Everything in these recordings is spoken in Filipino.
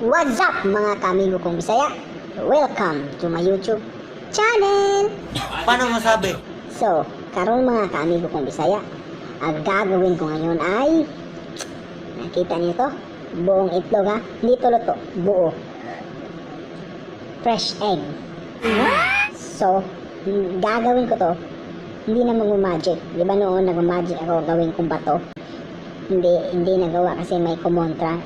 What's up mga kamigo kong Bisaya? Welcome to my YouTube channel! Paano masabi? So, karon mga kamigo kong Bisaya, ang gagawin ko ngayon ay nakita niyo to? Buong itlog ha? Hindi to luto, buo. Fresh egg. So, gagawin ko to. Hindi na mag-magic. Di ba noon nag-magic ako gawin kong bato? Hindi nagawa kasi may kumontra.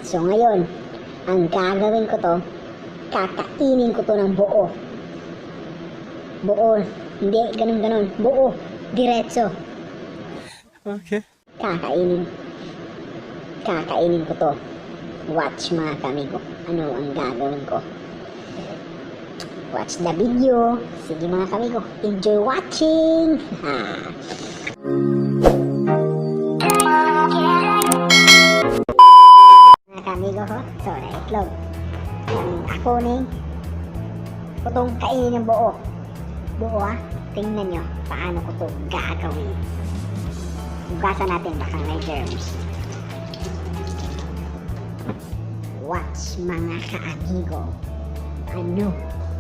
So ngayon, ang gagawin ko to, kakainin ko to ng buo. Buo. Hindi, ganun. Buo. Diretso. Okay. Kakainin ko to. Watch mga kamigo. Ano ang gagawin ko? Watch the video. Sige mga kamigo. Enjoy watching. Mga kamigo ko. So, na itlog. Ako itong kainin ng buo. Buo ha. Tingnan nyo paano ko to gagawin. Hugasan natin baka may germs. Watch mga kaamigo. Ano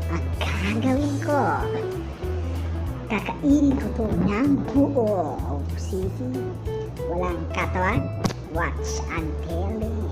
ang gagawin ko? Kakainin ko to ng buo. Sige. Walang katawan. Watch until the end.